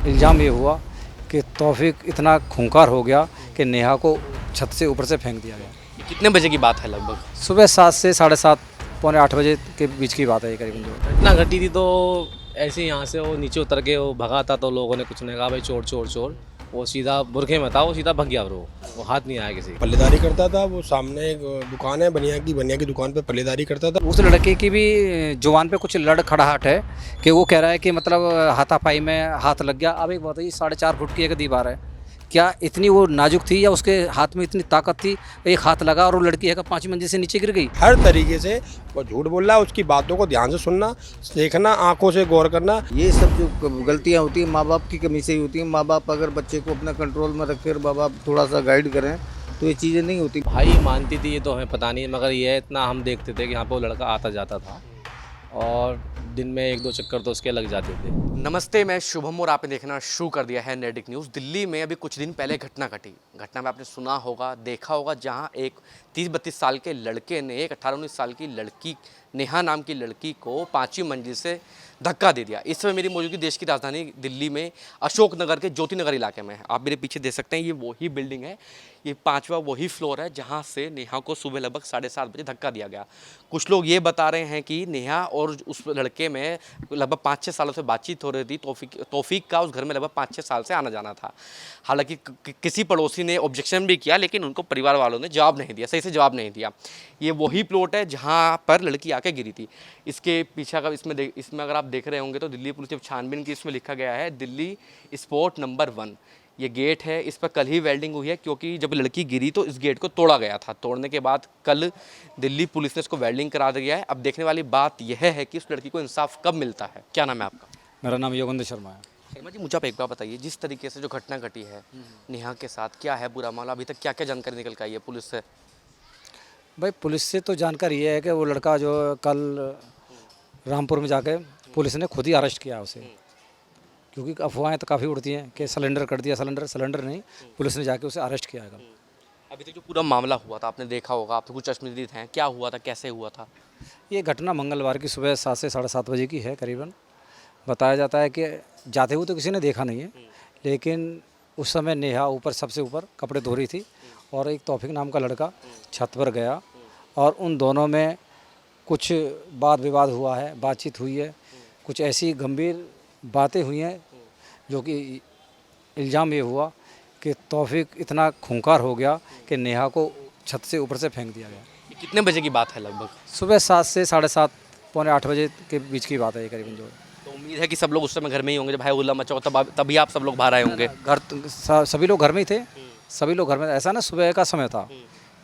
इल्ज़ाम ये हुआ कि तौफीक इतना खूंखार हो गया कि नेहा को छत से ऊपर से फेंक दिया गया। ये कितने बजे की बात है लगभग? सुबह 7 से 7:30 पौने 8 बजे के बीच की बात है ये करीबन जो। घटना घटी थी तो ऐसे ही यहाँ से वो नीचे उतर के वो भगा था, तो लोगों ने कुछ नहीं कहा भाई चोर चोर चोर। वो सीधा बुरखे में था, वो सीधा भग गया। वो हाथ नहीं आया किसी का। पल्लेदारी करता था। वो सामने एक दुकान है बनिया की दुकान पे पल्लेदारी करता था। उस लड़के की भी जुबान पे कुछ लड़खड़ाहट है कि वो कह रहा है कि मतलब हाथापाई में हाथ लग गया। अब एक बताइए 4.5 फुट की एक दीवार है, क्या इतनी वो नाजुक थी या उसके हाथ में इतनी ताकत थी? एक हाथ लगा और वो लड़की है 5 मंजिल से नीचे गिर गई। हर तरीके से वो झूठ बोल रहा है। उसकी बातों को ध्यान से सुनना, देखना, आंखों से गौर करना। ये सब जो गलतियाँ होती हैं माँ बाप की कमी से ही होती हैं। माँ बाप अगर बच्चे को अपना कंट्रोल में रख कर माँ बाप थोड़ा सा गाइड करें तो ये चीज़ें नहीं होती। भाई मानती थी ये तो हमें पता नहीं, मगर ये इतना हम देखते थे कि यहाँ पे वो लड़का आता जाता था और दिन में 1-2 चक्कर तो उसके लग जाते थे। नमस्ते, मैं शुभम और आपने देखना शुरू कर दिया है नेटिक न्यूज़। दिल्ली में अभी कुछ दिन पहले घटना घटी। घटना में आपने सुना होगा, देखा होगा, जहां एक 30-32 साल के लड़के ने एक 18-19 साल की लड़की, नेहा नाम की लड़की को 5वीं मंजिल से धक्का दे दिया। इस समय मेरी मौजूदगी देश की राजधानी दिल्ली में अशोकनगर के ज्योति नगर इलाके में है। आप मेरे पीछे देख सकते हैं, ये वही बिल्डिंग है, ये 5वां वही फ्लोर है जहां से नेहा को सुबह लगभग 7:30 बजे धक्का दिया गया। कुछ लोग ये बता रहे हैं कि नेहा और उस लड़के में लगभग 5-6 सालों से बातचीत हो रही थी। तौफीक का उस घर में लगभग 5-6 साल से आना जाना था। हालांकि किसी पड़ोसी ने ऑब्जेक्शन भी किया, लेकिन उनको परिवार वालों ने जवाब नहीं दिया, सही से जवाब नहीं दिया। ये वही प्लॉट है जहाँ पर लड़की आके गिरी थी। इसके पीछे का इसमें अगर आप देख रहे होंगे तो दिल्ली पुलिस ने छानबीन की, इसमें लिखा गया है दिल्ली स्पॉट नंबर 1। ये गेट है, इस पर कल ही वेल्डिंग हुई है, क्योंकि जब लड़की गिरी तो इस गेट को तोड़ा गया था। तोड़ने के बाद कल दिल्ली पुलिस ने इसको वेल्डिंग करा दिया है। अब देखने वाली बात यह है कि उस लड़की को इंसाफ कब मिलता है। क्या नाम है आपका? मेरा नाम योगेंद्र शर्मा है। शर्मा जी, मुझे आप एक बार बताइए, जिस तरीके से जो घटना घटी है नेहा के साथ, क्या है पूरा मामला? अभी तक क्या क्या जानकारी निकल के आई है पुलिस से? भाई पुलिस से तो जानकारी ये है कि वो लड़का जो कल रामपुर में जाके पुलिस ने खुद ही अरेस्ट किया उसे, क्योंकि अफवाहें तो काफ़ी उड़ती हैं कि सिलेंडर कर दिया। सिलेंडर नहीं, पुलिस ने जाके उसे अरेस्ट किया है कल। अभी तक जो पूरा मामला हुआ था आपने देखा होगा, आप तो कुछ चश्मदीद हैं, क्या हुआ था, कैसे हुआ था? ये घटना मंगलवार की सुबह 7 से 7:30 बजे की है करीबन। बताया जाता है कि जाते हुए तो किसी ने देखा नहीं है, लेकिन उस समय नेहा ऊपर, सबसे ऊपर कपड़े धो रही थी और एक तौफीक नाम का लड़का छत पर गया और उन दोनों में कुछ वाद विवाद हुआ है, बातचीत हुई है, कुछ ऐसी गंभीर बातें हुई हैं जो कि इल्ज़ाम ये हुआ कि तौफीक इतना खूंखार हो गया कि नेहा को छत से ऊपर से फेंक दिया गया। ये कितने बजे की बात है लगभग? सुबह 7 से 7:30 पौने 8 बजे के बीच की बात है ये करीबन जो। तो उम्मीद है कि सब लोग उस समय घर में ही होंगे, जब भाई उल्ला मचा हो, तभी आप सब लोग बाहर आए होंगे। सभी लोग घर में ही थे, सभी लोग घर में। ऐसा ना, सुबह का समय था,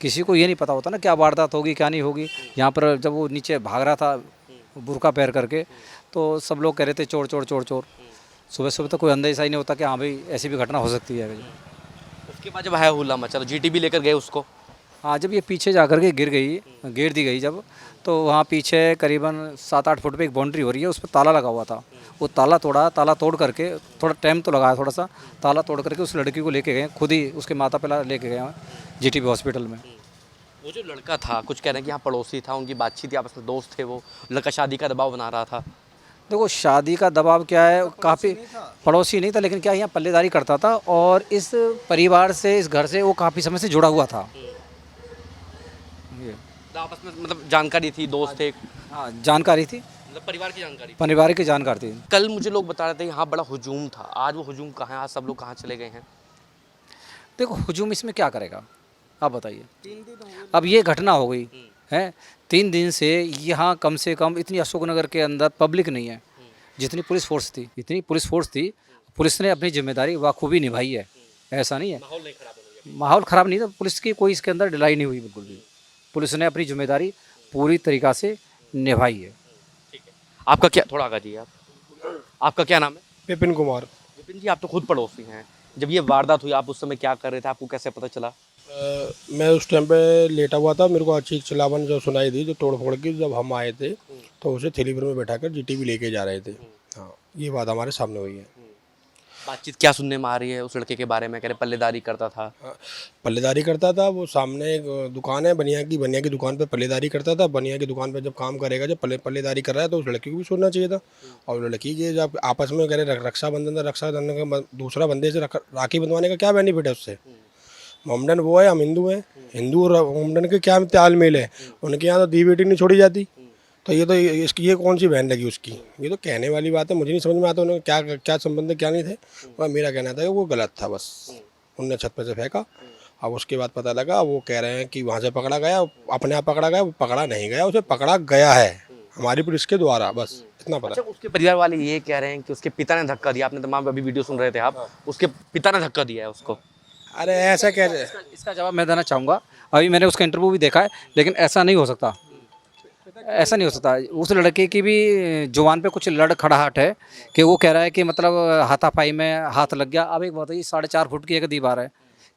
किसी को ये नहीं पता होता ना क्या वारदात होगी क्या नहीं होगी। यहाँ पर जब वो नीचे भाग रहा था बुर्का पैर करके, तो सब लोग कह रहे थे चोर चोर चोर चोर। सुबह सुबह तो कोई अंदेशा ही नहीं होता कि हाँ भाई ऐसी भी घटना हो सकती है। उसके बाद जब है हुल्ला मचा तो जीटी भी लेकर गए उसको। हाँ, जब ये पीछे जा कर के गिर दी गई जब, तो वहाँ पीछे करीबन 7-8 फुट पे एक बाउंड्री हो रही है, उस पर ताला लगा हुआ था। वो ताला तोड़ा, ताला तोड़ करके, थोड़ा टाइम तो लगाया थोड़ा सा, ताला तोड़ करके उस लड़की को लेके गए, खुद ही उसके माता पिता लेके गए हैं जीटीबी हॉस्पिटल में। वो जो लड़का था, कुछ कह रहे हैं कि यहाँ पड़ोसी था, उनकी बातचीत थी, आपस में दोस्त थे, वो लड़का शादी का दबाव बना रहा था। देखो शादी का दबाव क्या है, काफ़ी पड़ोसी नहीं था, लेकिन क्या यहाँ पल्लेदारी करता था और इस परिवार से, इस घर से वो काफ़ी समय से जुड़ा हुआ था। तो आपस में मतलब जानकारी थी, दोस्त थे? हाँ, जानकारी थी, मतलब परिवार की जानकारी? परिवार की जानकारी थी। कल मुझे लोग बता रहे थे यहाँ बड़ा हुजूम था, आज वो हुजूम कहाँ है? आज सब लोग कहाँ चले गए हैं? देखो हुजूम इसमें क्या करेगा, आप बताइए। अब ये घटना हो गई है, 3 दिन से यहाँ कम से कम इतनी अशोकनगर के अंदर पब्लिक नहीं है जितनी पुलिस फोर्स थी। इतनी पुलिस फोर्स थी, पुलिस ने अपनी जिम्मेदारी बखूबी निभाई है, ऐसा नहीं है। माहौल ख़राब नहीं था, पुलिस की कोई इसके अंदर ढिलाई नहीं हुई बिल्कुल भी। पुलिस ने अपनी जिम्मेदारी पूरी तरीक़ा से निभाई है। ठीक है, आपका क्या, थोड़ा आगे जी आप, आपका क्या नाम है? विपिन कुमार। विपिन जी, आप तो खुद पड़ोसी हैं, जब ये वारदात हुई आप उस समय क्या कर रहे थे, आपको कैसे पता चला? मैं उस टाइम पे लेटा हुआ था। मेरे को चीख चिल्लावन जो सुनाई दी, जो तोड़ फोड़ की, जब हम आए थे तो उसे थैली भर में बैठा कर जीटीबी लेके जा रहे थे। हाँ, ये बात हमारे सामने हुई है। बातचीत क्या सुनने में आ रही है उस लड़के के बारे में? कह रहे पल्लेदारी करता था। पल्लेदारी करता था। वो सामने एक दुकान है बनिया की दुकान पे पल्लेदारी करता था। बनिया की दुकान पे जब काम करेगा, जब पल्लेदारी कर रहा है तो उस लड़की को भी सुनना चाहिए था। और लड़की के जब आपस में कह रहे रक्षाबंधन था, रक्षाबंधन का दूसरा बंदे से राखी बंधवाने का क्या बेनिफिट है उससे? मोमडन वो है, हम हिंदू हैं। हिंदू और मोमडन के क्या तालमेल है? उनके यहाँ तो दी बेटी नहीं छोड़ी जाती। तो ये तो इसकी ये कौन सी बहन लगी उसकी? ये तो कहने वाली बात है, मुझे नहीं समझ में आता उन्होंने क्या क्या संबंध क्या नहीं थे। और मेरा कहना था कि वो गलत था, बस उनने छत पे से फेंका। अब उसके बाद पता लगा, वो कह रहे हैं कि वहाँ से पकड़ा गया, अपने आप पकड़ा गया। वो पकड़ा नहीं गया, उसे पकड़ा गया है हमारी पुलिस के द्वारा, बस इतना पता। अच्छा, उसके परिवार वाले ये कह रहे हैं कि उसके पिता ने धक्का दिया। आपने तमाम अभी वीडियो सुन रहे थे आप, उसके पिता ने धक्का दिया है उसको। अरे ऐसा कैसे? इसका जवाब मैं देना चाहूँगा। अभी मैंने उसका इंटरव्यू भी देखा है, लेकिन ऐसा नहीं हो सकता, ऐसा नहीं हो सकता। उस लड़के की भी जुबान पे कुछ लड़खड़ाहट है कि वो कह रहा है कि मतलब हाथापाई में हाथ लग गया। अब एक बताइए, 4.5 फुट की एक दीवार है,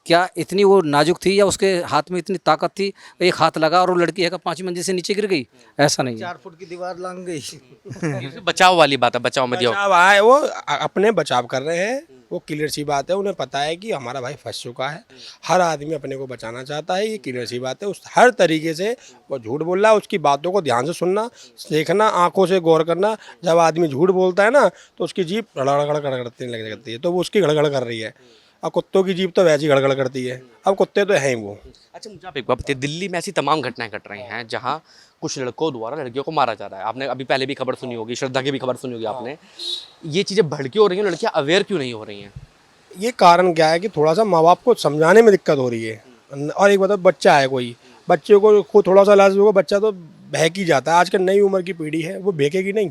क्या इतनी वो नाजुक थी या उसके हाथ में इतनी ताकत थी? एक हाथ लगा और वो लड़की है 5वीं मंजिल से नीचे गिर गई? ऐसा नहीं है। 4 फुट की दीवार लांग गई। ये बचाव वाली बात है, बचाव में दिया। बचाव आए, वो अपने बचाव कर रहे हैं। वो क्लियर सी बात है, उन्हें पता है कि हमारा भाई फंस चुका है। हर आदमी अपने को बचाना चाहता है, ये क्लियर सी बात है। उस हर तरीके से वो झूठ बोल रहा है। उसकी बातों को ध्यान से सुनना, देखना, आंखों से गौर करना। जब आदमी झूठ बोलता है ना, तो उसकी जीभ गड़गड़ गड़गड़ती लग जाती है, तो वो उसकी गड़गड़ कर रही है। अब कुत्तों की जीभ तो वैसे ही गड़गड़ करती है। अब कुत्ते तो हैं ही वो। अच्छा, मुझे आप एक बात बताइए, दिल्ली में ऐसी तमाम घटनाएं घट रही हैं जहां कुछ लड़कों द्वारा लड़कियों को मारा जा रहा है। आपने अभी पहले भी खबर सुनी होगी, श्रद्धा की भी खबर सुनी होगी आपने। ये चीज़ें भड़की हो रही हैं, लड़कियां अवेयर क्यों नहीं हो रही हैं? ये कारण क्या है कि थोड़ा सा माँ बाप को समझाने में दिक्कत हो रही है। और एक मतलब बच्चा है, कोई बच्चे को थोड़ा सा लाज होगा, बच्चा तो बहक ही जाता है। आजकल नई उम्र की पीढ़ी है, वो बहकेगी नहीं,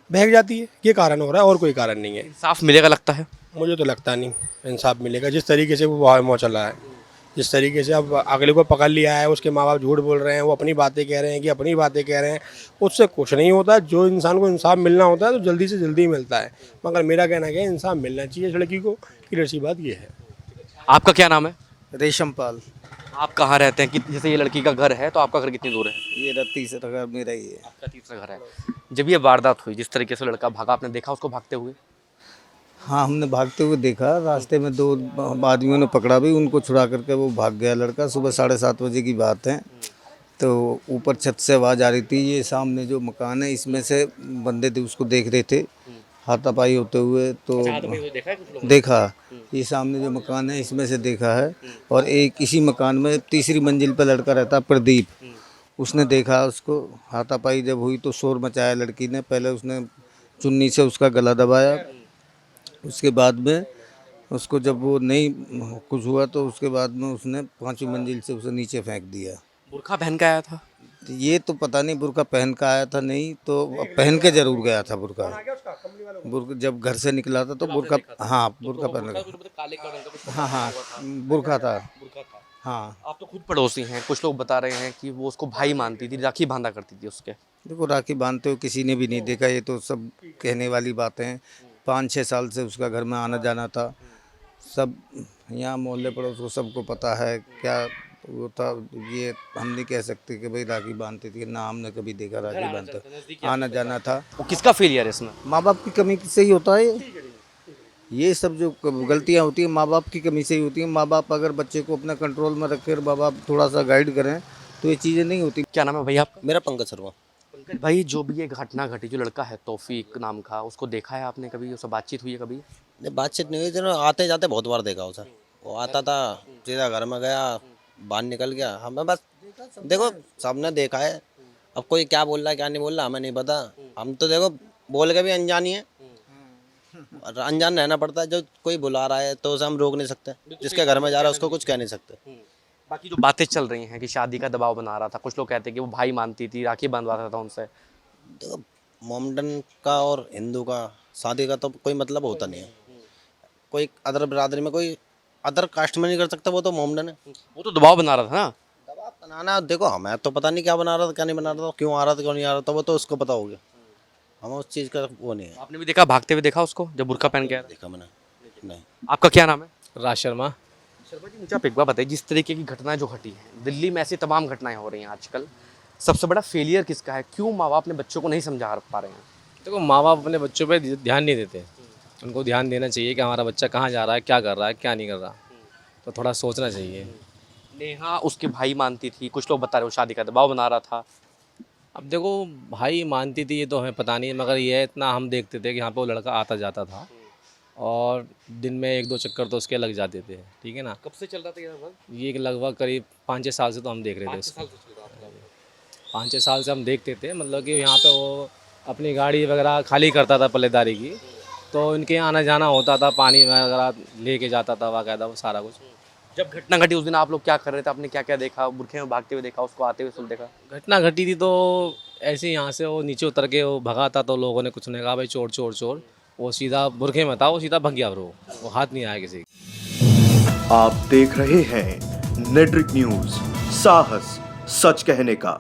बहक जाती है। ये कारण हो रहा है, और कोई कारण नहीं है। इंसाफ मिलेगा लगता है? मुझे तो लगता नहीं इंसाफ मिलेगा। जिस तरीके से वो भाव चला है, जिस तरीके से अब अगले को पकड़ लिया है, उसके माँ बाप झूठ बोल रहे हैं, वो अपनी बातें कह रहे हैं कि अपनी बातें कह रहे हैं, उससे कुछ नहीं होता। जो इंसान को इंसाफ मिलना होता है तो जल्दी से जल्दी मिलता है। मगर मेरा कहना क्या है, इंसाफ मिलना चाहिए इस लड़की को। क्लियर सी बात ये है। आपका क्या नाम है? रेशमपाल। आप कहाँ रहते हैं? कि जैसे ये लड़की का घर है, तो आपका घर कितनी दूर है? ये तीसरा घर मेरा ही है। आपका तीसरा घर है। जब ये वारदात हुई, जिस तरीके से लड़का भागा, आपने देखा उसको भागते हुए? हाँ, हमने भागते हुए देखा। रास्ते में 2 आदमियों ने पकड़ा भी, उनको छुड़ा करके वो भाग गया लड़का। सुबह 7:30 बजे की बात है। तो ऊपर छत से आवाज़ आ रही थी। ये सामने जो मकान है, इसमें से बंदे थे, उसको देख रहे थे हाथापाई होते हुए। तो देखा, ये सामने जो मकान है इसमें से देखा है। और एक इसी मकान में तीसरी मंजिल पर लड़का रहता, प्रदीप, उसने देखा उसको। हाथापाई जब हुई तो शोर मचाया लड़की ने। पहले उसने चुन्नी से उसका गला दबाया, उसके बाद में उसको जब वो नहीं कुछ हुआ तो उसके बाद में उसने 5वीं मंजिल से उसे नीचे फेंक दिया। बुर्खा पहन के आया था? तो ये तो पता नहीं, बुर्का पहन का आया था नहीं तो पहन के जरूर गया था बुर्का। जब घर से निकला था तो बुर्का, हाँ बुर्का पहन का, हाँ हाँ बुर्का था। हाँ। आप तो खुद पड़ोसी हैं, कुछ लोग बता रहे हैं कि वो उसको भाई मानती थी, राखी बांधा करती थी उसके। देखो, राखी बांधते हो किसी ने भी नहीं देखा, ये तो सब कहने वाली बातें हैं। 5-6 साल से उसका घर में आना जाना था। सब यहाँ मोहल्ले पड़ोस को सबको पता है क्या वो था। ये हम नहीं कह सकते कि भाई राखी बांधती थी ना, हमने कभी देखा राखी बांधते। आना जाना था। वो किसका फेलियर है इसमें? माँ बाप की कमी से ही होता है ये सब जो गलतियाँ होती हैं, माँ बाप की कमी से ही होती हैं। माँ बाप अगर बच्चे को अपना कंट्रोल में रखे और माँ बाप थोड़ा सा गाइड करें तो ये चीज़ें नहीं होती। क्या नाम है भैया आपका? मेरा पंकज शर्मा। पंकज भाई, जो भी ये घटना घटी, जो लड़का है तौफीक नाम का, उसको देखा है आपने कभी? उससे बातचीत हुई है कभी? बातचीत नहीं हुई थी, आते जाते बहुत बार देखा उसे। वो आता था, सीधा घर में गया, बाहर निकल गया। हमें बस देखो सबने देखा है। अब कोई क्या बोल रहा है क्या नहीं बोल रहा हमें नहीं पता। हम तो देखो बोल के भी अनजान ही है, और अनजान रहना पड़ता है। जो कोई बुला रहा है तो उसे हम रोक नहीं सकते, जिसके घर में जा रहा है उसको कुछ कह नहीं सकते। बाकी जो बातें चल रही हैं कि शादी का दबाव बना रहा था, कुछ लोग कहते हैं कि वो भाई मानती थी, राखी बंधवाता था उनसे। देखो, मोमडन का और हिंदू का शादी का तो कोई मतलब होता नहीं है। कोई अदर बिरादरी में, कोई अदर कास्ट में नहीं कर सकता, वो तो मोमडन है। वो तो दबाव बना रहा था ना। दबाव बनाना, देखो हमें तो पता नहीं क्या बना रहा था क्या नहीं बना रहा था, क्यों आ रहा था क्यों नहीं आ रहा था, वो तो उसको पता होगा। हमें उस चीज़ का वो नहीं है। आपने भी देखा भागते हुए देखा उसको जब बुर्का पहन के आया था? देखा मैंने नहीं। आपका क्या नाम है? राज शर्मा। शर्मा जी, मुझे आप एक बार बताइए, जिस तरीके की घटनाएं जो घटी हैं दिल्ली में, ऐसी तमाम घटनाएं हो रही हैं आजकल, सबसे बड़ा फेलियर किसका है? क्यों माँ बाप अपने बच्चों को नहीं समझा पा रहे हैं? देखो, माँ बाप अपने बच्चों पे ध्यान नहीं देते। उनको ध्यान देना चाहिए कि हमारा बच्चा कहाँ जा रहा है, क्या कर रहा है, क्या नहीं कर रहा, तो थोड़ा सोचना चाहिए। नेहा उसके भाई मानती थी, कुछ लोग बता रहे वो शादी का दबाव बना रहा था। अब देखो, भाई मानती थी ये तो हमें पता नहीं, मगर ये इतना हम देखते थे कि यहाँ पे वो लड़का आता जाता था और दिन में 1-2 चक्कर तो उसके लग जाते थे, ठीक है ना। कब से चल रहा था ये लगभग? ये लगभग करीब 5-6 साल से तो हम देख रहे थे इसको। 5-6 साल से हम देखते थे, मतलब कि यहाँ पे वो अपनी गाड़ी वगैरह खाली करता था पल्लेदारी की, तो इनके आना जाना होता था, पानी वगैरह लेके जाता था बाकायदा, वो सारा कुछ। जब घटना घटी उस दिन आप लोग क्या कर रहे थे? आपने क्या क्या देखा? बुरखे में भागते हुए देखा, उसको आते हुए सब देखा? घटना घटी थी तो ऐसे ही यहाँ से वो नीचे उतर के वो भगा था, तो लोगों ने कुछ नहीं कहा भाई चोर चोर चोर, वो सीधा बुरखे में था, वो सीधा भग गया ब्रो, वो हाथ नहीं आया किसी आप देख रहे हैं नेट्रिक न्यूज, साहस सच कहने का।